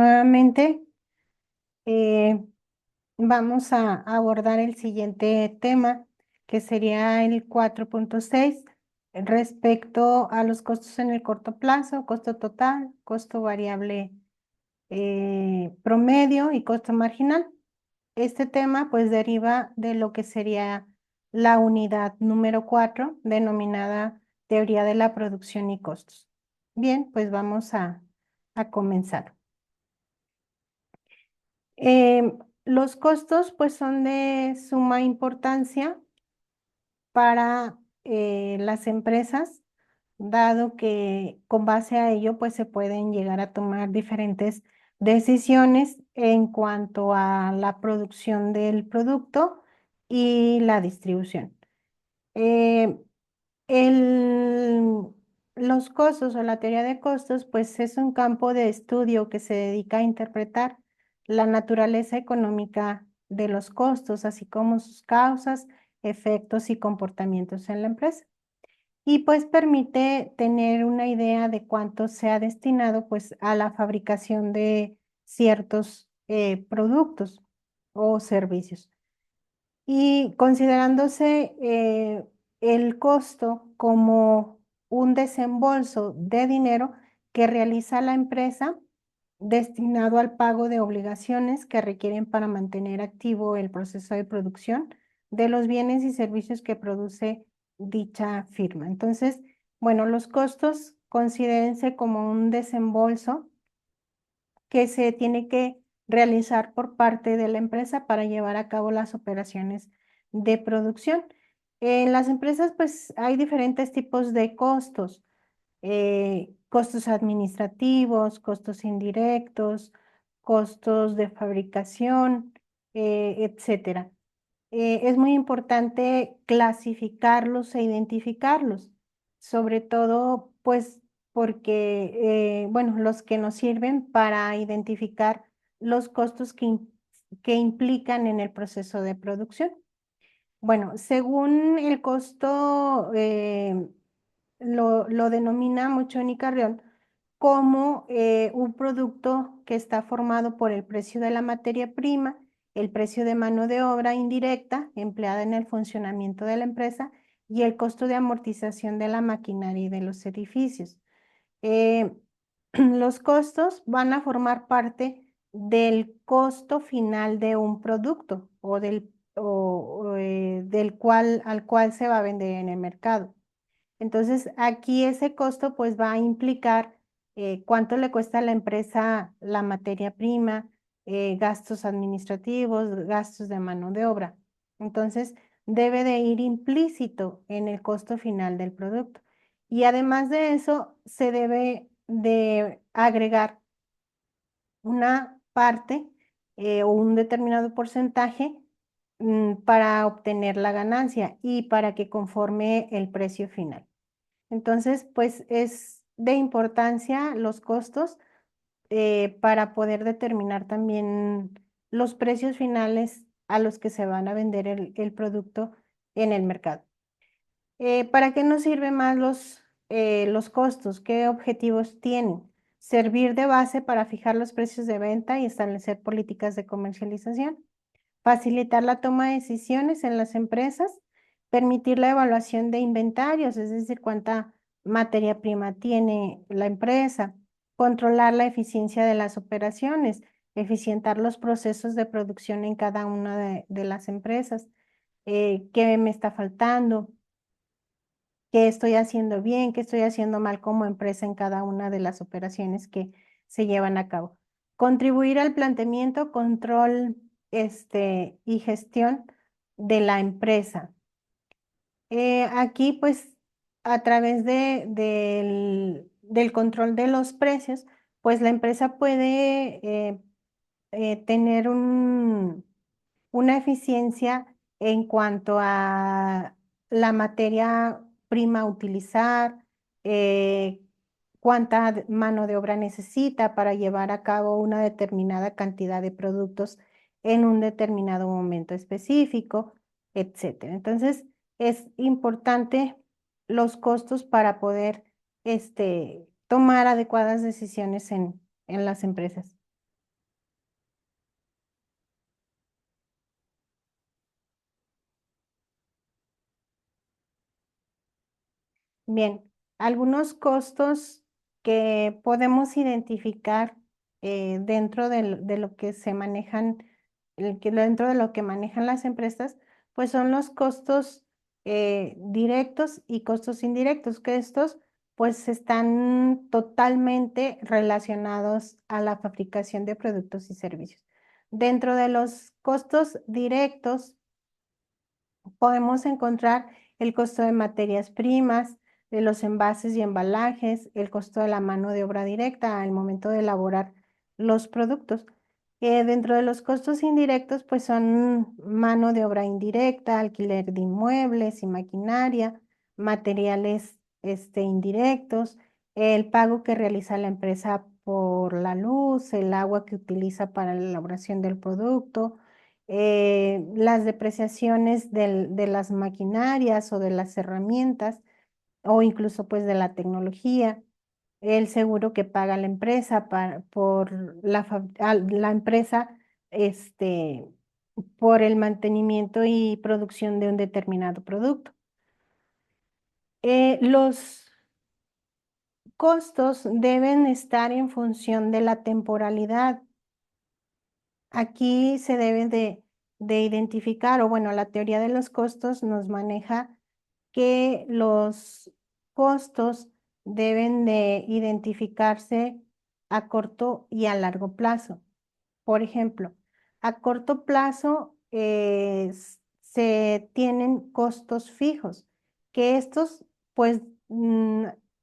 nuevamente. eh, Vamos a abordar el siguiente tema, que sería el 4.6 respecto a los costos en el corto plazo, costo total, costo variable promedio y costo marginal. Este tema pues deriva de lo que sería la unidad número 4, denominada teoría de la producción y costos. Bien, pues vamos a comenzar. Los costos pues son de suma importancia para las empresas, dado que con base a ello pues se pueden llegar a tomar diferentes decisiones en cuanto a la producción del producto y la distribución. Eh, el- los costos o la teoría de costos, pues es un campo de estudio que se dedica a interpretar la naturaleza económica de los costos, así como sus causas, efectos y comportamientos en la empresa. Y pues permite tener una idea de cuánto se ha destinado pues a la fabricación de ciertos productos o servicios. Y considerándose el costo como un desembolso de dinero que realiza la empresa destinado al pago de obligaciones que requieren para mantener activo el proceso de producción de los bienes y servicios que produce dicha firma. Entonces, bueno, los costos considérense como un desembolso que se tiene que realizar por parte de la empresa para llevar a cabo las operaciones de producción. En las empresas, pues hay diferentes tipos de costos, costos administrativos, costos indirectos, costos de fabricación, etcétera. Es muy importante clasificarlos e identificarlos, sobre todo pues porque, bueno, los que nos sirven para identificar los costos que implican en el proceso de producción. Bueno, según el costo, lo denomina Mochoni Carrión como un producto que está formado por el precio de la materia prima, el precio de mano de obra indirecta empleada en el funcionamiento de la empresa y el costo de amortización de la maquinaria y de los edificios. Eh, los costos van a formar parte del costo final de un producto del cual al cual se va a vender en el mercado. Entonces, aquí ese costo pues va a implicar cuánto le cuesta a la empresa la materia prima, gastos administrativos, gastos de mano de obra. Entonces, debe de ir implícito en el costo final del producto. Y además de eso, se debe de agregar una parte o un determinado porcentaje para obtener la ganancia y para que conforme el precio final. Entonces, pues es de importancia los costos para poder determinar también los precios finales a los que se van a vender el producto en el mercado. ¿Para qué nos sirven más los costos? ¿Qué objetivos tienen? Servir de base para fijar los precios de venta y establecer políticas de comercialización, facilitar la toma de decisiones en las empresas, permitir la evaluación de inventarios, es decir, cuánta materia prima tiene la empresa, controlar la eficiencia de las operaciones, eficientar los procesos de producción en cada una de las empresas, qué me está faltando, qué estoy haciendo bien, qué estoy haciendo mal como empresa en cada una de las operaciones que se llevan a cabo. Contribuir al planteamiento, control, y gestión de la empresa. Aquí, pues, a través del control de los precios, pues la empresa puede tener una eficiencia en cuanto a la materia prima a utilizar, eh, cuánta mano de obra necesita para llevar a cabo una determinada cantidad de productos en un determinado momento específico, etcétera. Entonces, es importante los costos para poder tomar adecuadas decisiones en las empresas. Bien, algunos costos que podemos identificar dentro de lo que se manejan, dentro de lo que manejan las empresas, pues son los costos directos y costos indirectos, que estos pues están totalmente relacionados a la fabricación de productos y servicios. Dentro de los costos directos, podemos encontrar el costo de materias primas, de los envases y embalajes, el costo de la mano de obra directa al momento de elaborar los productos. Dentro de los costos indirectos, pues son mano de obra indirecta, alquiler de inmuebles y maquinaria, materiales indirectos, el pago que realiza la empresa por la luz, el agua que utiliza para la elaboración del producto, las depreciaciones de las maquinarias o de las herramientas o incluso pues de la tecnología, el seguro que paga la empresa por la empresa este, por el mantenimiento y producción de un determinado producto. Los costos deben estar en función de la temporalidad. Aquí se debe de identificar, o bueno, la teoría de los costos nos maneja que los costos deben de identificarse a corto y a largo plazo. Por ejemplo, a corto plazo se tienen costos fijos, que estos pues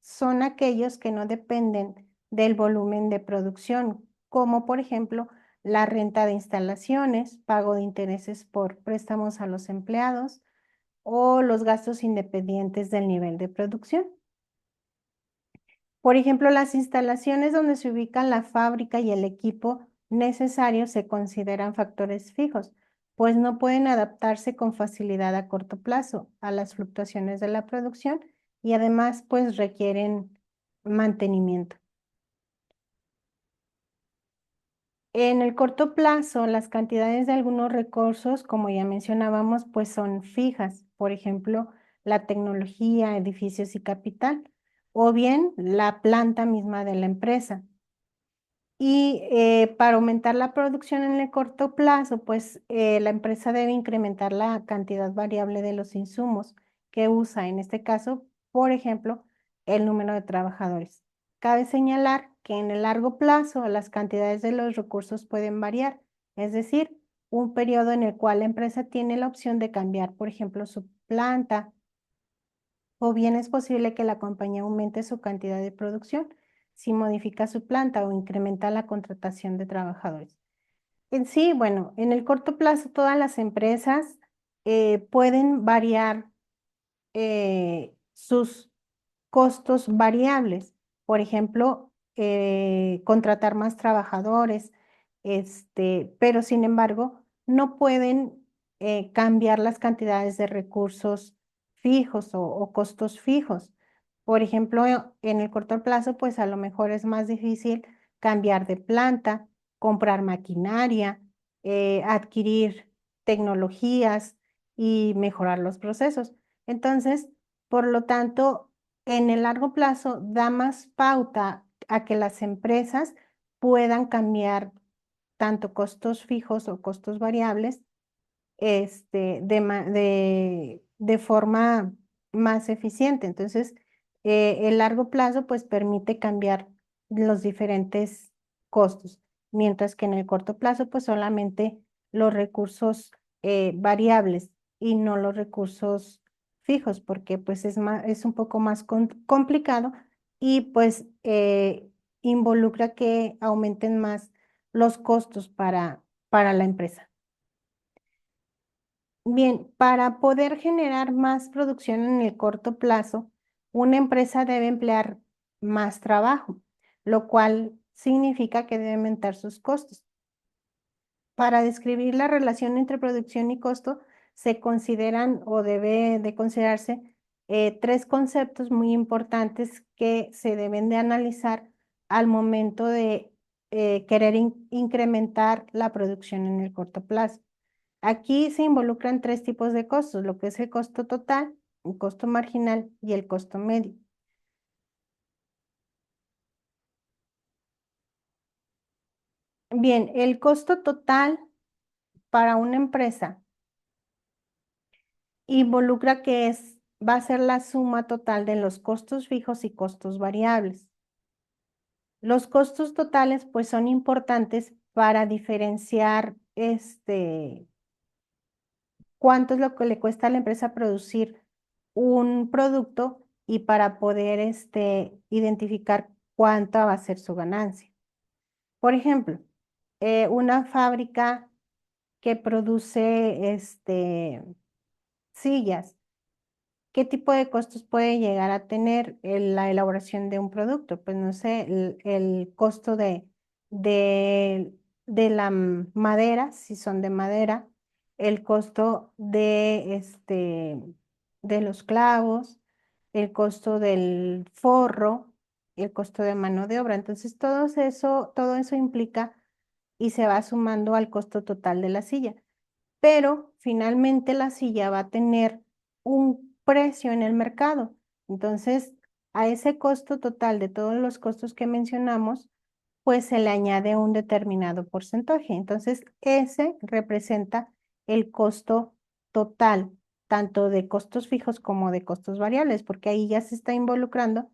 son aquellos que no dependen del volumen de producción, como por ejemplo la renta de instalaciones, pago de intereses por préstamos a los empleados o los gastos independientes del nivel de producción. Por ejemplo, las instalaciones donde se ubican la fábrica y el equipo necesario se consideran factores fijos, pues no pueden adaptarse con facilidad a corto plazo a las fluctuaciones de la producción y además pues requieren mantenimiento. En el corto plazo, las cantidades de algunos recursos, como ya mencionábamos, pues son fijas. Por ejemplo, la tecnología, edificios y capital, o bien la planta misma de la empresa. Y para aumentar la producción en el corto plazo, pues la empresa debe incrementar la cantidad variable de los insumos que usa, en este caso, por ejemplo, el número de trabajadores. Cabe señalar que en el largo plazo las cantidades de los recursos pueden variar, es decir, un periodo en el cual la empresa tiene la opción de cambiar, por ejemplo, su planta, o bien es posible que la compañía aumente su cantidad de producción si modifica su planta o incrementa la contratación de trabajadores. En sí, bueno, en el corto plazo todas las empresas pueden variar sus costos variables. Por ejemplo, contratar más trabajadores, pero sin embargo, no pueden cambiar las cantidades de recursos fijos o costos fijos. Por ejemplo, en el corto plazo, pues a lo mejor es más difícil cambiar de planta, comprar maquinaria, adquirir tecnologías y mejorar los procesos. Entonces, por lo tanto, en el largo plazo da más pauta a que las empresas puedan cambiar tanto costos fijos o costos variables de forma más eficiente. Entonces, el largo plazo pues permite cambiar los diferentes costos, mientras que en el corto plazo pues solamente los recursos variables y no los recursos fijos, porque pues es un poco más complicado y pues involucra que aumenten más los costos para la empresa. Bien, para poder generar más producción en el corto plazo, una empresa debe emplear más trabajo, lo cual significa que debe aumentar sus costos. Para describir la relación entre producción y costo, se consideran o debe de considerarse tres conceptos muy importantes que se deben de analizar al momento de querer incrementar la producción en el corto plazo. Aquí se involucran tres tipos de costos, lo que es el costo total, el costo marginal y el costo medio. Bien, el costo total para una empresa involucra que va a ser la suma total de los costos fijos y costos variables. Los costos totales, pues, son importantes para diferenciar, cuánto es lo que le cuesta a la empresa producir un producto y para poder, identificar cuánta va a ser su ganancia. Por ejemplo, una fábrica que produce, sillas. ¿Qué tipo de costos puede llegar a tener la elaboración de un producto? Pues no sé, el costo de, de la madera, si son de madera, el costo de los clavos, el costo del forro, el costo de mano de obra. Entonces, todo eso implica y se va sumando al costo total de la silla, pero finalmente la silla va a tener un precio en el mercado. Entonces, a ese costo total de todos los costos que mencionamos, pues se le añade un determinado porcentaje. Entonces, ese representa el costo total, tanto de costos fijos como de costos variables, porque ahí ya se está involucrando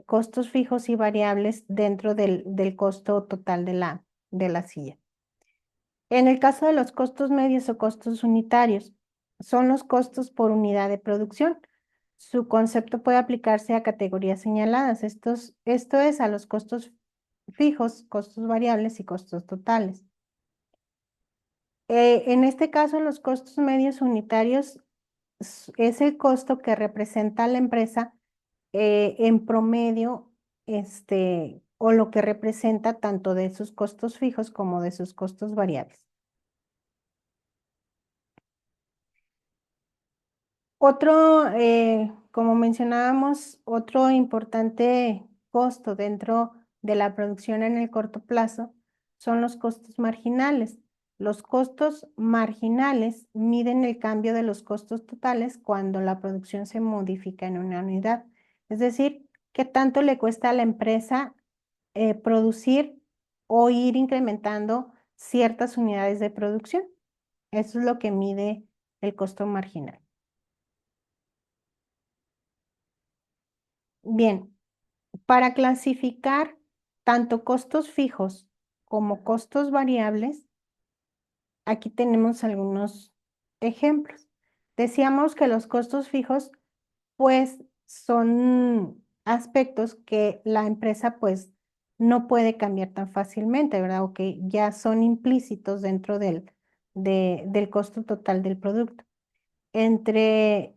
costos fijos y variables dentro del costo total de la silla. En el caso de los costos medios o costos unitarios, son los costos por unidad de producción. Su concepto puede aplicarse a categorías señaladas. Esto es a los costos fijos, costos variables y costos totales. En este caso, los costos medios unitarios es el costo que representa la empresa en promedio, o lo que representa tanto de sus costos fijos como de sus costos variables. Otro, como mencionábamos, otro importante costo dentro de la producción en el corto plazo son los costos marginales. Los costos marginales miden el cambio de los costos totales cuando la producción se modifica en una unidad. Es decir, qué tanto le cuesta a la empresa producir o ir incrementando ciertas unidades de producción. Eso es lo que mide el costo marginal. Bien, para clasificar tanto costos fijos como costos variables, aquí tenemos algunos ejemplos. Decíamos que los costos fijos, pues, son aspectos que la empresa, pues, no puede cambiar tan fácilmente, ¿verdad? O que ya son implícitos dentro del costo total del producto. Entre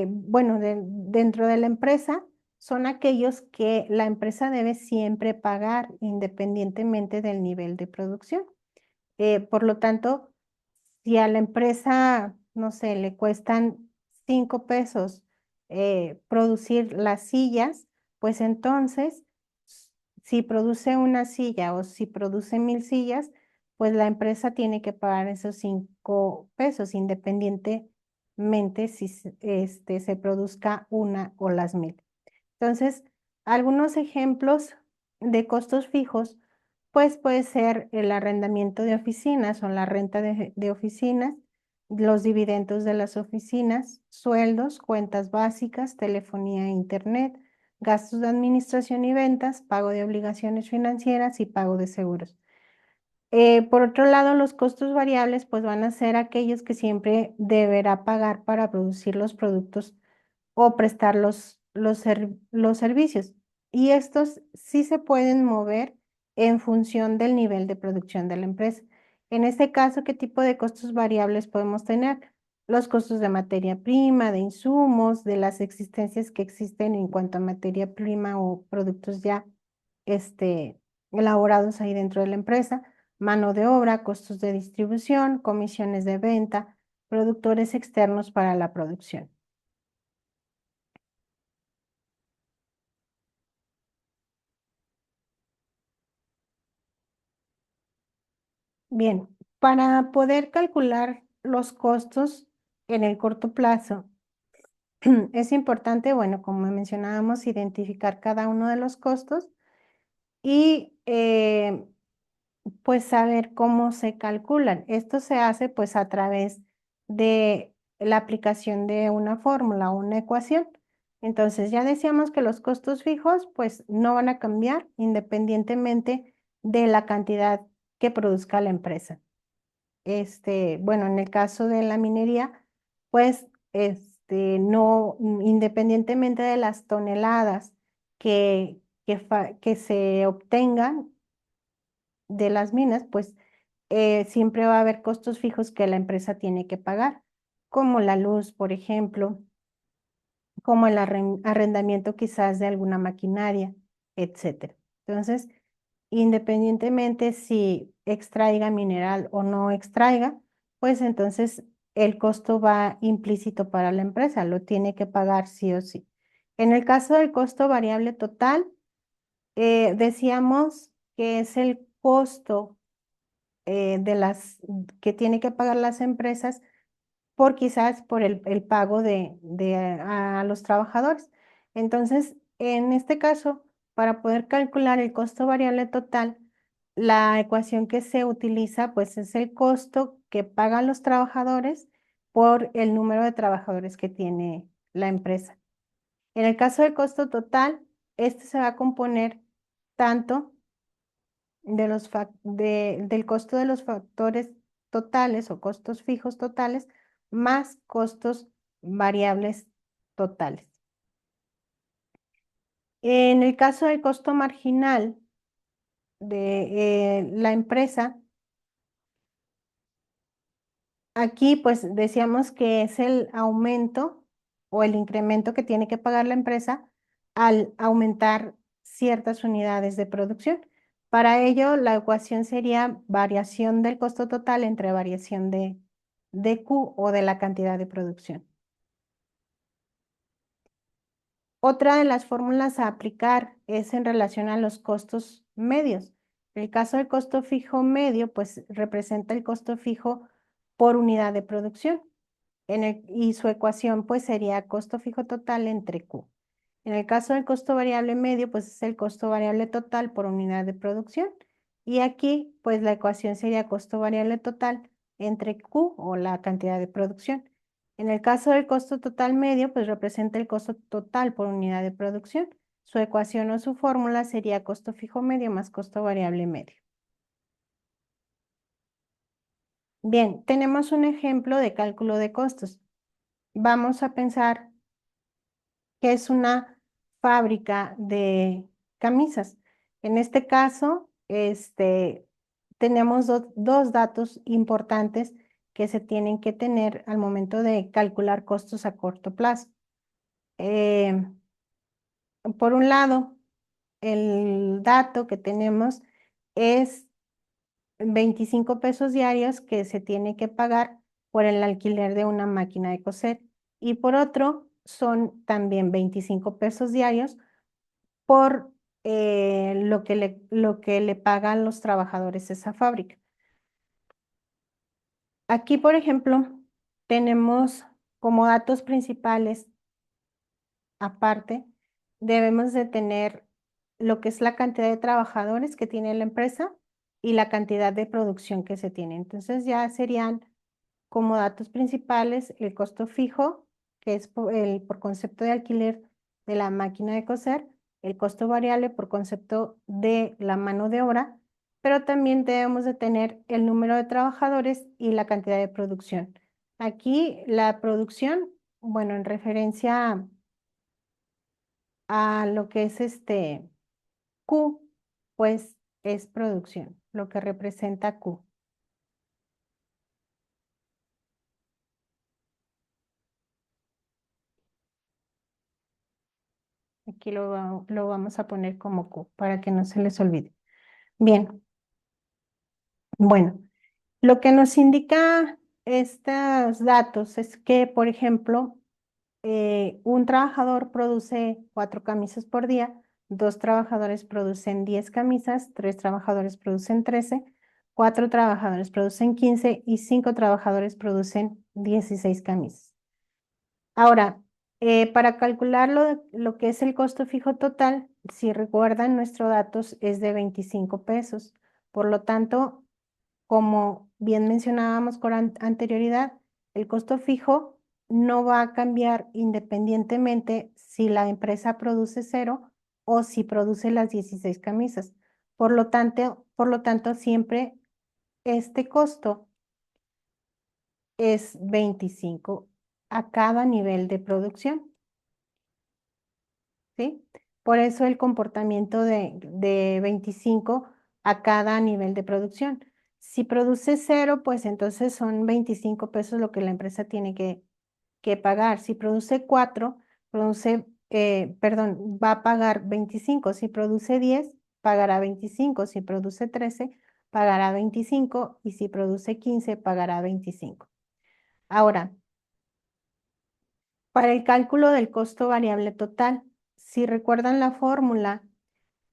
bueno, dentro de la empresa son aquellos que la empresa debe siempre pagar independientemente del nivel de producción. Por lo tanto, si a la empresa, no sé, le cuestan 5 pesos producir las sillas, pues entonces, si produce una silla o si produce 1000 sillas, pues la empresa tiene que pagar esos 5 pesos independientemente si se produzca una o las 1000. Entonces, algunos ejemplos de costos fijos, pues puede ser el arrendamiento de oficinas o la renta de oficinas, los dividendos de las oficinas, sueldos, cuentas básicas, telefonía e internet, gastos de administración y ventas, pago de obligaciones financieras y pago de seguros. Por otro lado, los costos variables pues van a ser aquellos que siempre deberá pagar para producir los productos o prestar los servicios. Y estos sí se pueden mover en función del nivel de producción de la empresa. En este caso, ¿qué tipo de costos variables podemos tener? Los costos de materia prima, de insumos, de las existencias que existen en cuanto a materia prima o productos ya elaborados ahí dentro de la empresa, mano de obra, costos de distribución, comisiones de venta, productores externos para la producción. Bien, para poder calcular los costos en el corto plazo, es importante, bueno, como mencionábamos, identificar cada uno de los costos y pues saber cómo se calculan. Esto se hace pues a través de la aplicación de una fórmula o una ecuación. Entonces ya decíamos que los costos fijos pues no van a cambiar independientemente de la cantidad que produzca la empresa. Bueno, en el caso de la minería, pues no, independientemente de las toneladas que se obtengan de las minas, pues siempre va a haber costos fijos que la empresa tiene que pagar, como la luz, por ejemplo, como el arrendamiento quizás de alguna maquinaria, etcétera. Entonces, independientemente si extraiga mineral o no extraiga, pues entonces el costo va implícito para la empresa, lo tiene que pagar sí o sí. En el caso del costo variable total, decíamos que es el costo de las que tiene que pagar las empresas por quizás por el pago a los trabajadores. Entonces, en este caso, para poder calcular el costo variable total, la ecuación que se utiliza pues es el costo que pagan los trabajadores por el número de trabajadores que tiene la empresa. En el caso del costo total, este se va a componer tanto del costo de los factores totales o costos fijos totales más costos variables totales. En el caso del costo marginal de la empresa, aquí pues decíamos que es el aumento o el incremento que tiene que pagar la empresa al aumentar ciertas unidades de producción. Para ello, la ecuación sería variación del costo total entre variación de Q o de la cantidad de producción. Otra de las fórmulas a aplicar es en relación a los costos medios. En el caso del costo fijo medio, pues representa el costo fijo por unidad de producción. Y su ecuación pues sería costo fijo total entre Q. En el caso del costo variable medio, pues es el costo variable total por unidad de producción. Y aquí pues la ecuación sería costo variable total entre Q o la cantidad de producción. En el caso del costo total medio, pues representa el costo total por unidad de producción. Su ecuación o su fórmula sería costo fijo medio más costo variable medio. Bien, tenemos un ejemplo de cálculo de costos. Vamos a pensar que es una fábrica de camisas. En este caso, tenemos dos datos importantes que se tienen que tener al momento de calcular costos a corto plazo. Eh, por un lado, el dato que tenemos es 25 pesos diarios que se tiene que pagar por el alquiler de una máquina de coser. Y por otro, son también 25 pesos diarios por lo que le pagan los trabajadores de esa fábrica. Aquí, por ejemplo, tenemos como datos principales, aparte, debemos de tener lo que es la cantidad de trabajadores que tiene la empresa y la cantidad de producción que se tiene. Entonces ya serían como datos principales el costo fijo, que es por concepto de alquiler de la máquina de coser, el costo variable por concepto de la mano de obra, pero también debemos de tener el número de trabajadores y la cantidad de producción. Aquí la producción, bueno, en referencia a lo que es Q, pues es producción, lo que representa Q. Aquí lo vamos a poner como Q para que no se les olvide. Bien, bueno, lo que nos indica estos datos es que, por ejemplo, un trabajador produce 4 camisas por día, 2 trabajadores producen 10 camisas, 3 trabajadores producen 13, 4 trabajadores producen 15 y 5 trabajadores producen 16 camisas. Ahora, Para calcular lo que es el costo fijo total, si recuerdan, nuestro datos es de 25 pesos. Por lo tanto, como bien mencionábamos con anterioridad, el costo fijo no va a cambiar independientemente si la empresa produce 0 o si produce las 16 camisas. Por lo tanto, siempre este costo es 25 a cada nivel de producción, ¿sí? Por eso el comportamiento de 25 a cada nivel de producción. Si produce 0, pues entonces son 25 pesos lo que la empresa tiene que pagar. Si produce 4, va a pagar 25. Si produce 10, pagará 25. Si produce 13, pagará 25. Y si produce 15, pagará 25. Ahora, para el cálculo del costo variable total, si recuerdan la fórmula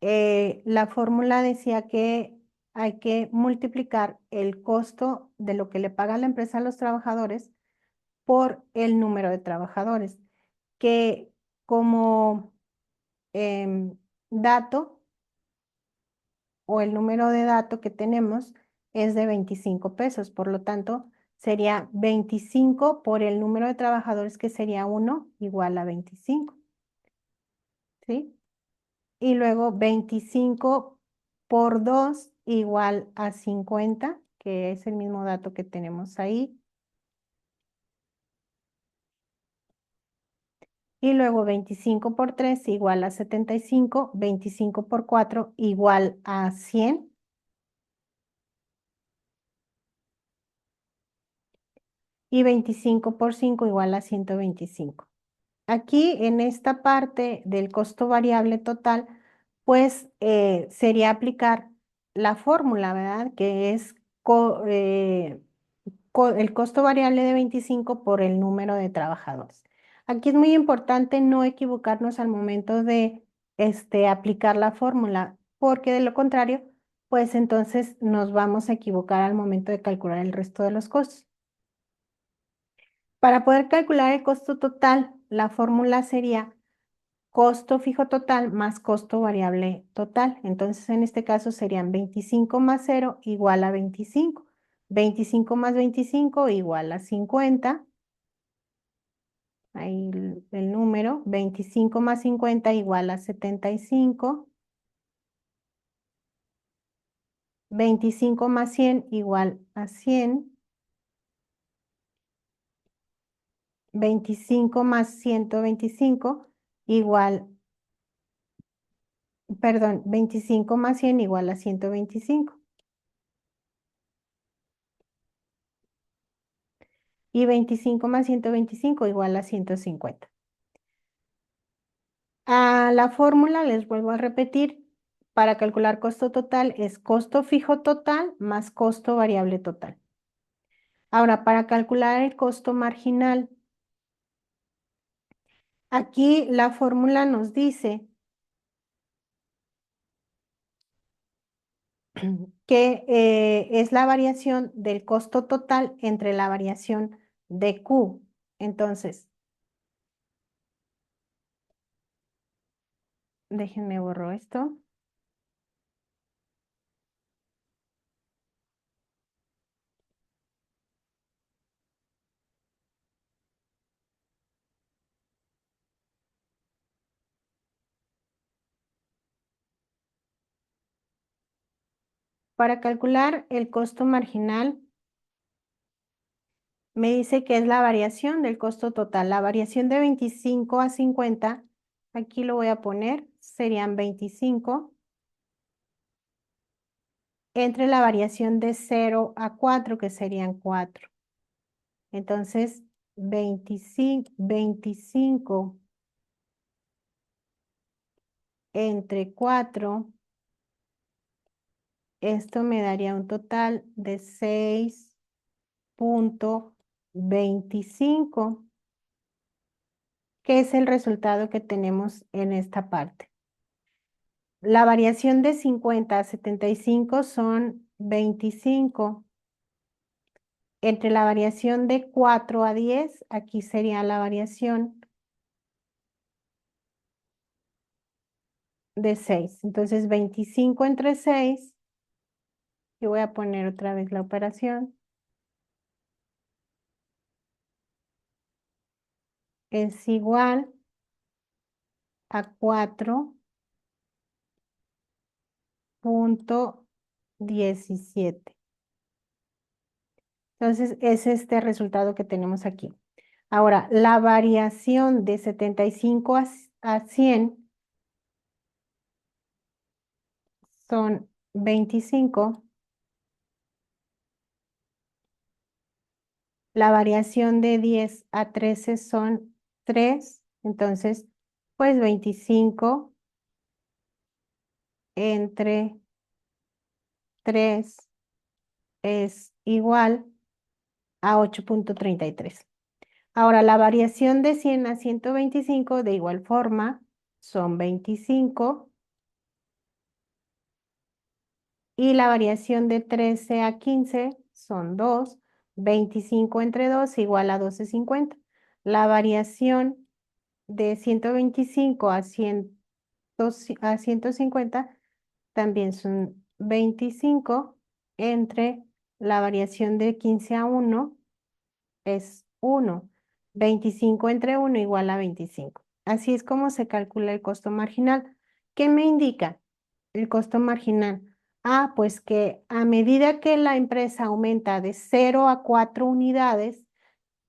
decía que hay que multiplicar el costo de lo que le paga la empresa a los trabajadores por el número de trabajadores, que como dato o el número de dato que tenemos es de 25 pesos, por lo tanto sería 25 por el número de trabajadores, que sería 1 igual a 25, ¿sí? Y luego 25 por 2 igual a 50, que es el mismo dato que tenemos ahí. Y luego 25 por 3 igual a 75, 25 por 4 igual a 100. Y 25 por 5 igual a 125. Aquí en esta parte del costo variable total, pues sería aplicar la fórmula, ¿verdad? Que es el costo variable de 25 por el número de trabajadores. Aquí es muy importante no equivocarnos al momento de aplicar la fórmula, porque de lo contrario, pues entonces nos vamos a equivocar al momento de calcular el resto de los costos. Para poder calcular el costo total, la fórmula sería costo fijo total más costo variable total. Entonces, en este caso serían 25 más 0 igual a 25. 25 más 25 igual a 50. Ahí el número. 25 más 50 igual a 75. 25 más 100 igual a 100. 25 más 125 igual, perdón, 25 más 100 igual a 125. Y 25 más 125 igual a 150. A la fórmula, les vuelvo a repetir, para calcular costo total es costo fijo total más costo variable total. Ahora, para calcular el costo marginal, aquí la fórmula nos dice que es la variación del costo total entre la variación de Q. Entonces, déjenme borro esto. Para calcular el costo marginal, me dice que es la variación del costo total. La variación de 25 a 50, aquí lo voy a poner, serían 25, entre la variación de 0 a 4, que serían 4. Entonces, 25 entre 4, esto me daría un total de 6.25, que es el resultado que tenemos en esta parte. La variación de 50 a 75 son 25. Entre la variación de 4 a 10, aquí sería la variación de 6. Entonces 25 entre 6, y voy a poner otra vez la operación, es igual a 4.17. Entonces es este resultado que tenemos aquí. Ahora, la variación de 75 a 100 son 25. La variación de 10 a 13 son 3. Entonces, pues 25 entre 3 es igual a 8.33. Ahora, la variación de 100 a 125 de igual forma son 25. Y la variación de 13 a 15 son 2. 25 entre 2 igual a 12.50. La variación de 125 a 150 también son 25 entre la variación de 15 a 1 es 1. 25 entre 1 igual a 25. Así es como se calcula el costo marginal. ¿Qué me indica el costo marginal? Ah, pues que a medida que la empresa aumenta de 0 a 4 unidades,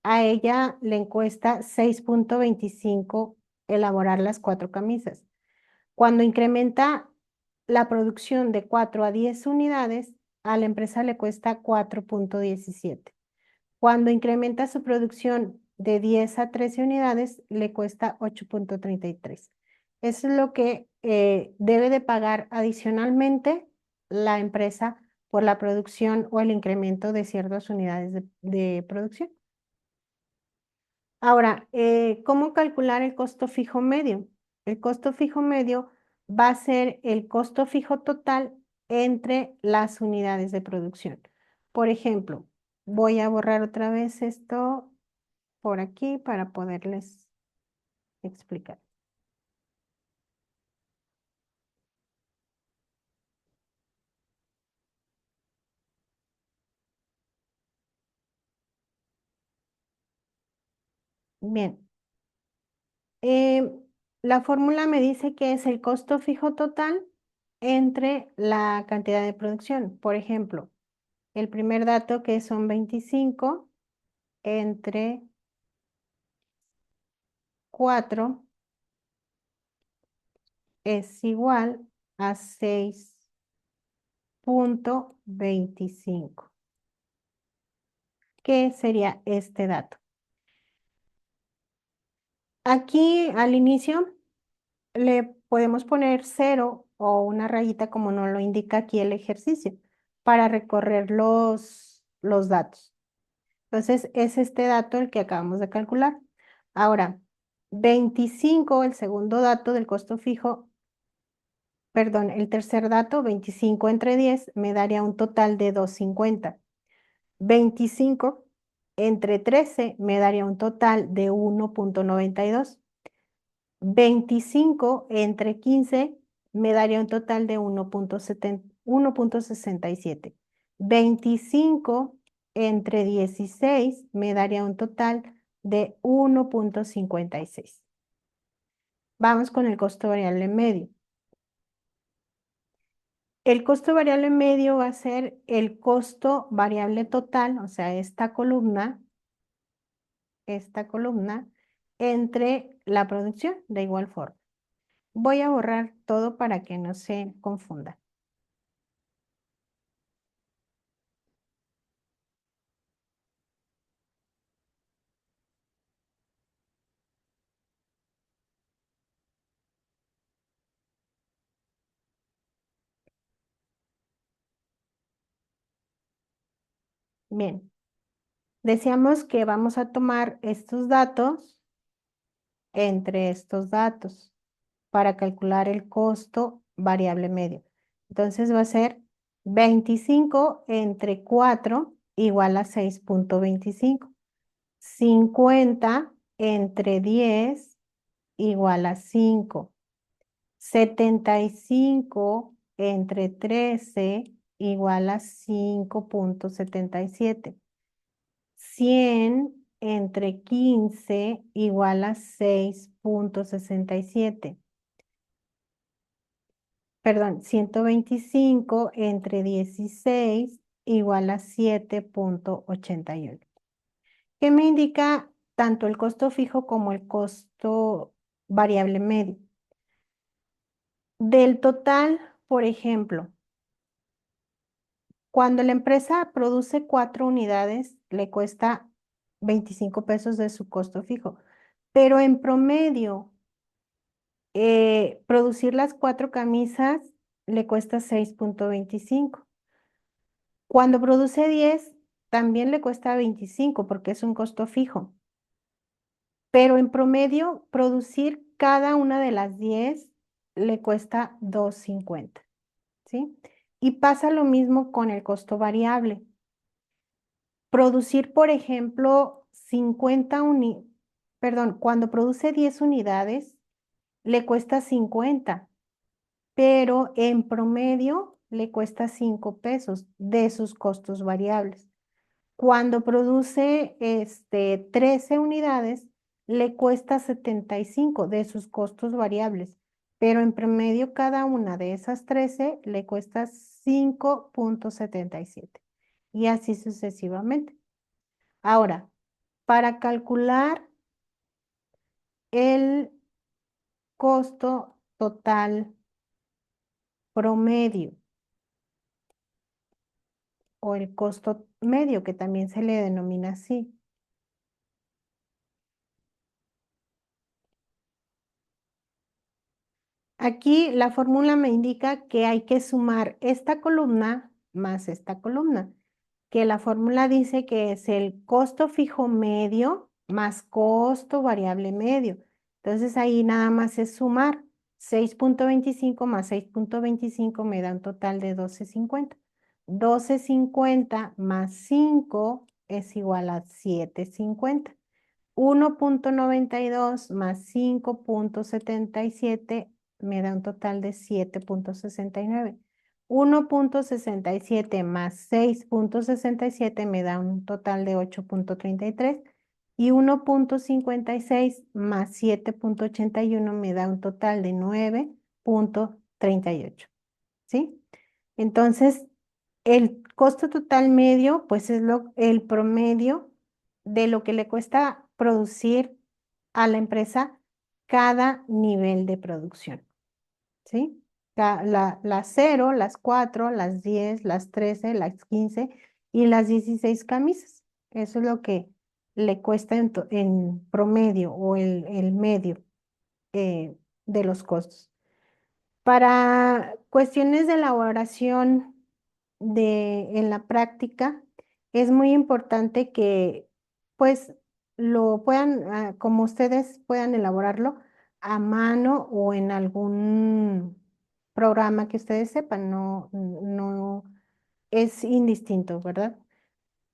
a ella le cuesta 6.25 elaborar las 4 camisas. Cuando incrementa la producción de 4 a 10 unidades, a la empresa le cuesta 4.17. Cuando incrementa su producción de 10 a 13 unidades, le cuesta 8.33. Eso es lo que debe de pagar adicionalmente la empresa por la producción o el incremento de ciertas unidades de producción. Ahora, ¿cómo calcular el costo fijo medio? El costo fijo medio va a ser el costo fijo total entre las unidades de producción. Por ejemplo, voy a borrar otra vez esto por aquí para poderles explicar. Bien, eh, la fórmula me dice que es el costo fijo total entre la cantidad de producción. Por ejemplo, el primer dato que son 25 entre 4 es igual a 6.25. ¿Qué sería este dato? Aquí al inicio le podemos poner 0 o una rayita como nos lo indica aquí el ejercicio para recorrer los datos. Entonces es este dato el que acabamos de calcular. Ahora, 25, el segundo dato del costo fijo, perdón, el tercer dato, 25 entre 10, me daría un total de 2.50. 25 entre 13 me daría un total de 1.92. 25 entre 15 me daría un total de 1.67. 25 entre 16 me daría un total de 1.56. Vamos con el costo variable medio. El costo variable medio va a ser el costo variable total, o sea, esta columna, entre la producción de igual forma. Voy a borrar todo para que no se confunda. Bien, decíamos que vamos a tomar estos datos entre estos datos para calcular el costo variable medio. Entonces va a ser 25 entre 4 igual a 6.25. 50 entre 10 igual a 5. 75 entre 13 igual a 5.77. 100 entre 15 igual a 6.67. Perdón, 125 entre 16 igual a 7.81. ¿Qué me indica tanto el costo fijo como el costo variable medio? Del total, por ejemplo, cuando la empresa produce 4 unidades, le cuesta 25 pesos de su costo fijo, pero en promedio, producir las 4 camisas le cuesta 6.25. Cuando produce 10, también le cuesta 25 porque es un costo fijo. Pero en promedio, producir cada una de las 10 le cuesta 2.50, ¿sí? Y pasa lo mismo con el costo variable. Producir, por ejemplo, cuando produce 10 unidades, le cuesta 50, pero en promedio le cuesta 5 pesos de sus costos variables. Cuando produce 13 unidades, le cuesta 75 de sus costos variables, pero en promedio cada una de esas 13 le cuesta 5.77 y así sucesivamente. Ahora, para calcular el costo total promedio o el costo medio, que también se le denomina así, aquí la fórmula me indica que hay que sumar esta columna más esta columna, que la fórmula dice que es el costo fijo medio más costo variable medio. Entonces ahí nada más es sumar 6.25 más 6.25 me da un total de 12.50. 12.50 más 5 es igual a 7.50. 1.92 más 5.77 me da un total de 7.69. 1.67 más 6.67 me da un total de 8.33 y 1.56 más 7.81 me da un total de 9.38. ¿Sí? Entonces, el costo total medio, pues es el promedio de lo que le cuesta producir a la empresa cada nivel de producción, ¿sí? Las 0, las 4, las 10, las 13, las 15 y las 16 camisas. Eso es lo que le cuesta en promedio o el medio de los costos. Para cuestiones de elaboración en la práctica, es muy importante que pues lo puedan, como ustedes puedan elaborarlo a mano o en algún programa que ustedes sepan, no es indistinto, ¿verdad?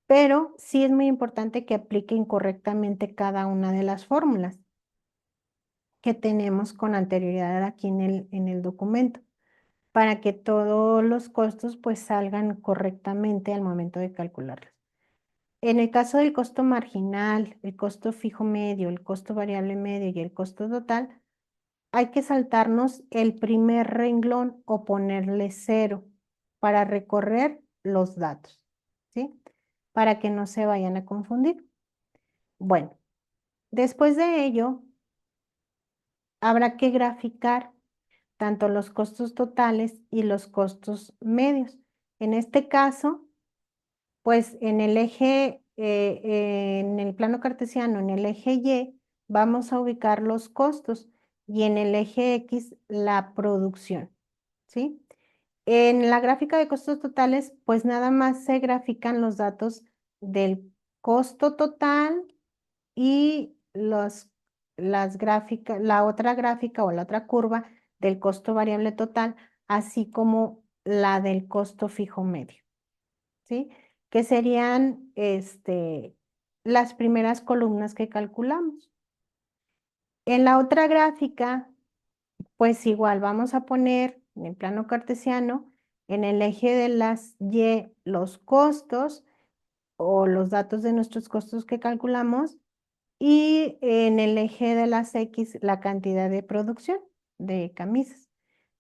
Pero sí es muy importante que apliquen correctamente cada una de las fórmulas que tenemos con anterioridad aquí en el documento, para que todos los costos pues salgan correctamente al momento de calcularlos. En el caso del costo marginal, el costo fijo medio, el costo variable medio y el costo total, hay que saltarnos el primer renglón o ponerle 0 para recorrer los datos, ¿sí? Para que no se vayan a confundir. Bueno, después de ello, habrá que graficar tanto los costos totales y los costos medios. En este caso, pues en el eje, en el plano cartesiano, en el eje Y, vamos a ubicar los costos y en el eje X la producción, ¿sí? En la gráfica de costos totales, pues nada más se grafican los datos del costo total y la otra gráfica o la otra curva del costo variable total, así como la del costo fijo medio, ¿sí? Que serían las primeras columnas que calculamos. En la otra gráfica pues igual vamos a poner en el plano cartesiano, en el eje de las Y, los costos o los datos de nuestros costos que calculamos, y en el eje de las X, la cantidad de producción de camisas.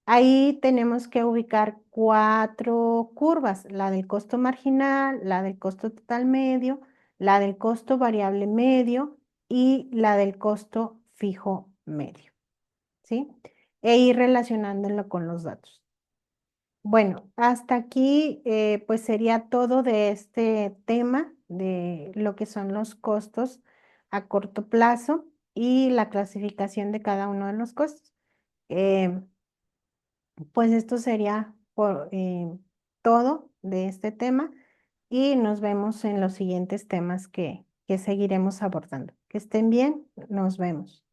Ahí tenemos que ubicar 4 curvas, la del costo marginal, la del costo total medio, la del costo variable medio y la del costo fijo medio, ¿sí? E ir relacionándolo con los datos. Bueno, hasta aquí pues sería todo de este tema de lo que son los costos a corto plazo y la clasificación de cada uno de los costos. Eh, pues esto sería todo de este tema y nos vemos en los siguientes temas que seguiremos abordando. Que estén bien, nos vemos.